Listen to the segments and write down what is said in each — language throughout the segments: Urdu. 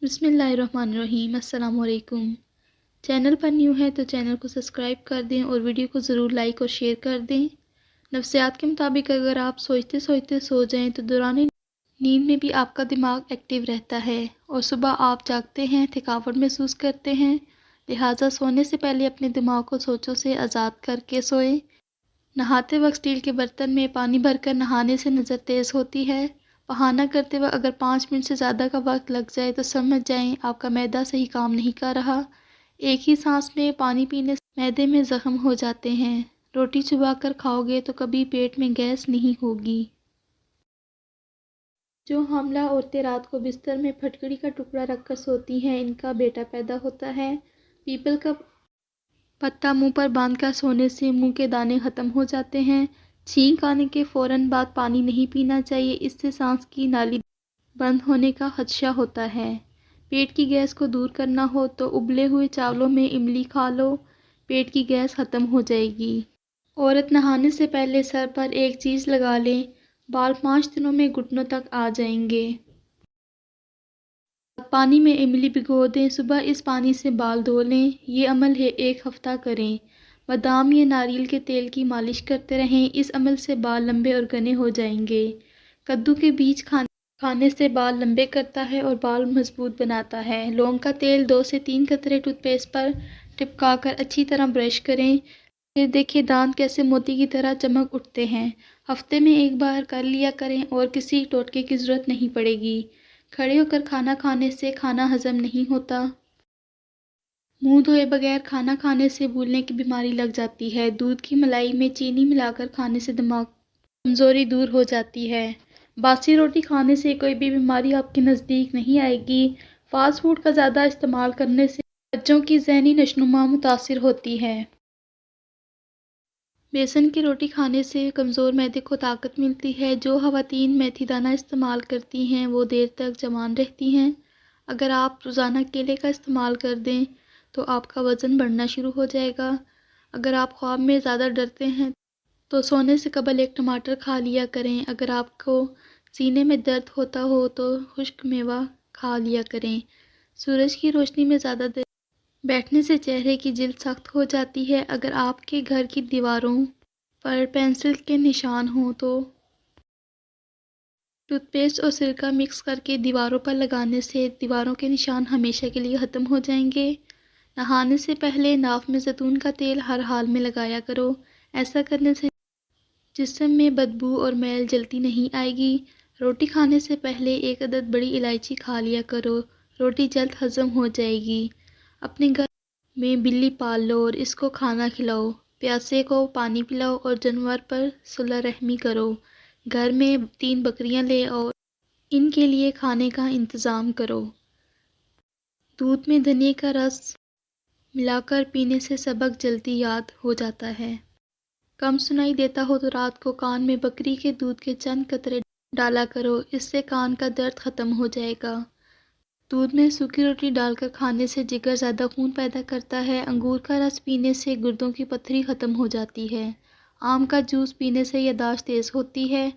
بسم اللہ الرحمن الرحیم۔ السلام علیکم۔ چینل پر نیو ہے تو چینل کو سبسکرائب کر دیں اور ویڈیو کو ضرور لائک اور شیئر کر دیں۔ نفسیات کے مطابق اگر آپ سوچتے سوچتے سو جائیں تو دوران نیند میں بھی آپ کا دماغ ایکٹیو رہتا ہے اور صبح آپ جاگتے ہیں، تھکاوٹ محسوس کرتے ہیں، لہٰذا سونے سے پہلے اپنے دماغ کو سوچوں سے آزاد کر کے سوئیں۔ نہاتے وقت اسٹیل کے برتن میں پانی بھر کر نہانے سے نظر تیز ہوتی ہے۔ بہانہ کرتے وقت اگر 5 منٹ سے زیادہ کا وقت لگ جائے تو سمجھ جائیں آپ کا معدہ صحیح کام نہیں کر رہا۔ ایک ہی سانس میں پانی پینے سے معدے میں زخم ہو جاتے ہیں۔ روٹی چبا کر کھاؤ گے تو کبھی پیٹ میں گیس نہیں ہوگی۔ جو حاملہ عورتیں رات کو بستر میں پھٹکڑی کا ٹکڑا رکھ کر سوتی ہیں، ان کا بیٹا پیدا ہوتا ہے۔ پیپل کا پتا منہ پر باندھ کر سونے سے منہ کے دانے ختم ہو جاتے ہیں۔ چھینک آنے کے فوراً بعد پانی نہیں پینا چاہیے، اس سے سانس کی نالی بند ہونے کا خدشہ ہوتا ہے۔ پیٹ کی گیس کو دور کرنا ہو تو ابلے ہوئے چاولوں میں املی کھا لو، پیٹ کی گیس ختم ہو جائے گی۔ عورت نہانے سے پہلے سر پر ایک چیز لگا لیں، بال 5 دنوں میں گھٹنوں تک آ جائیں گے۔ پانی میں املی بھگو دیں، صبح اس پانی سے بال دھو لیں۔ یہ عمل 1 ہفتہ کریں۔ بادام یا ناریل کے تیل کی مالش کرتے رہیں، اس عمل سے بال لمبے اور گھنے ہو جائیں گے۔ کدو کے بیج کھانے سے بال لمبے کرتا ہے اور بال مضبوط بناتا ہے۔ لونگ کا تیل 2 سے 3 قطرے ٹوتھ پیسٹ پر ٹپکا کر اچھی طرح برش کریں، پھر دیکھیں دانت کیسے موتی کی طرح چمک اٹھتے ہیں۔ ہفتے میں 1 بار کر لیا کریں اور کسی ٹوٹکے کی ضرورت نہیں پڑے گی۔ کھڑے ہو کر کھانا کھانے سے کھانا ہضم نہیں ہوتا۔ منہ دھوئے بغیر کھانا کھانے سے بھولنے کی بیماری لگ جاتی ہے۔ دودھ کی ملائی میں چینی ملا کر کھانے سے دماغ کمزوری دور ہو جاتی ہے۔ باسی روٹی کھانے سے کوئی بھی بیماری آپ کے نزدیک نہیں آئے گی۔ فاسٹ فوڈ کا زیادہ استعمال کرنے سے بچوں کی ذہنی نشوونما متاثر ہوتی ہے۔ بیسن کی روٹی کھانے سے کمزور معدے کو طاقت ملتی ہے۔ جو خواتین میتھی دانہ استعمال کرتی ہیں وہ دیر تک جوان رہتی ہیں۔ اگر آپ روزانہ کیلے کا استعمال کر دیں تو آپ کا وزن بڑھنا شروع ہو جائے گا۔ اگر آپ خواب میں زیادہ ڈرتے ہیں تو سونے سے قبل 1 ٹماٹر کھا لیا کریں۔ اگر آپ کو سینے میں درد ہوتا ہو تو خشک میوہ کھا لیا کریں۔ سورج کی روشنی میں زیادہ دیر بیٹھنے سے چہرے کی جلد سخت ہو جاتی ہے۔ اگر آپ کے گھر کی دیواروں پر پینسل کے نشان ہوں تو ٹوتھ پیسٹ اور سرکہ مکس کر کے دیواروں پر لگانے سے دیواروں کے نشان ہمیشہ کے لیے ختم ہو جائیں گے۔ نہانے سے پہلے ناف میں زیتون کا تیل ہر حال میں لگایا کرو، ایسا کرنے سے جسم میں بدبو اور میل جلتی نہیں آئے گی۔ روٹی کھانے سے پہلے 1 عدد بڑی الائچی کھا لیا کرو، روٹی جلد ہضم ہو جائے گی۔ اپنے گھر میں بلی پال لو اور اس کو کھانا کھلاؤ، پیاسے کو پانی پلاؤ اور جانور پر صلہ رحمی کرو۔ گھر میں 3 بکریاں لے اور ان کے لیے کھانے کا انتظام کرو۔ دودھ میں دھنیا کا رس ملا کر پینے سے سبق جلدی یاد ہو جاتا ہے۔ کم سنائی دیتا ہو تو رات کو کان میں بکری کے دودھ کے چند قطرے ڈالا کرو، اس سے کان کا درد ختم ہو جائے گا۔ دودھ میں سوکھی روٹی ڈال کر کھانے سے جگر زیادہ خون پیدا کرتا ہے۔ انگور کا رس پینے سے گردوں کی پتھری ختم ہو جاتی ہے۔ آم کا جوس پینے سے یادداشت تیز ہوتی ہے۔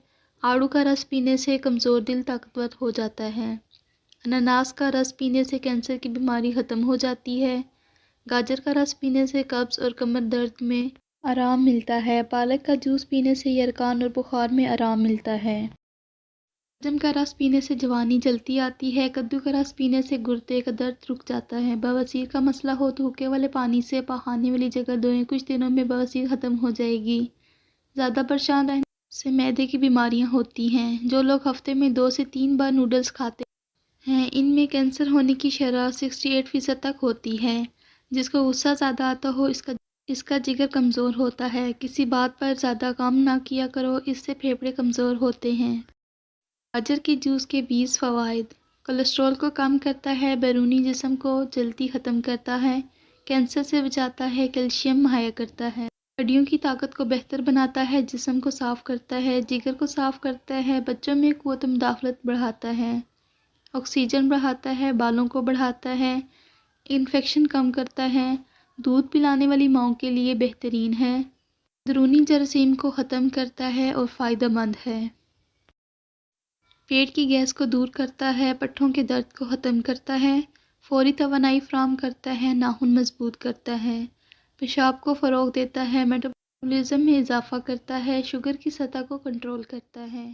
آڑو کا رس پینے سے کمزور دل طاقتور ہو جاتا ہے۔ انناس کا رس پینے سے کینسر کی بیماری ختم ہو جاتی ہے۔ گاجر کا رس پینے سے قبض اور کمر درد میں آرام ملتا ہے۔ پالک کا جوس پینے سے یرقان اور بخار میں آرام ملتا ہے۔ شلجم کا رس پینے سے جوانی جلدی آتی ہے۔ کدو کا رس پینے سے گردے کا درد رک جاتا ہے۔ بواسیر کا مسئلہ ہو تو حکے والے پانی سے پخانے والی جگہ دھوئیں، کچھ دنوں میں بواسیر ختم ہو جائے گی۔ زیادہ پریشان رہنے سے معدے کی بیماریاں ہوتی ہیں۔ جو لوگ ہفتے میں 2 سے 3 بار نوڈلز کھاتے ہیں، ان میں کینسر ہونے کی شرح 68% تک ہوتی ہے۔ جس کو غصہ زیادہ آتا ہو اس کا جگر کمزور ہوتا ہے۔ کسی بات پر زیادہ کام نہ کیا کرو، اس سے پھیپھڑے کمزور ہوتے ہیں۔ گاجر کے جوس کے 20 فوائد: کولیسٹرول کو کم کرتا ہے، بیرونی جسم کو جلدی ختم کرتا ہے، کینسر سے بچاتا ہے، کیلشیم مہیا کرتا ہے، ہڈیوں کی طاقت کو بہتر بناتا ہے، جسم کو صاف کرتا ہے، جگر کو صاف کرتا ہے، بچوں میں قوت مدافعت بڑھاتا ہے، آکسیجن بڑھاتا ہے، بالوں کو بڑھاتا ہے، انفیکشن کم کرتا ہے، دودھ پلانے والی ماؤں کے لیے بہترین ہے، اندرونی جراثیم کو ختم کرتا ہے اور فائدہ مند ہے۔ پیٹ کی گیس کو دور کرتا ہے، پٹھوں کے درد کو ختم کرتا ہے، فوری توانائی فراہم کرتا ہے، ناخن مضبوط کرتا ہے، پیشاب کو فروغ دیتا ہے، میٹابولزم میں اضافہ کرتا ہے، شوگر کی سطح کو کنٹرول کرتا ہے۔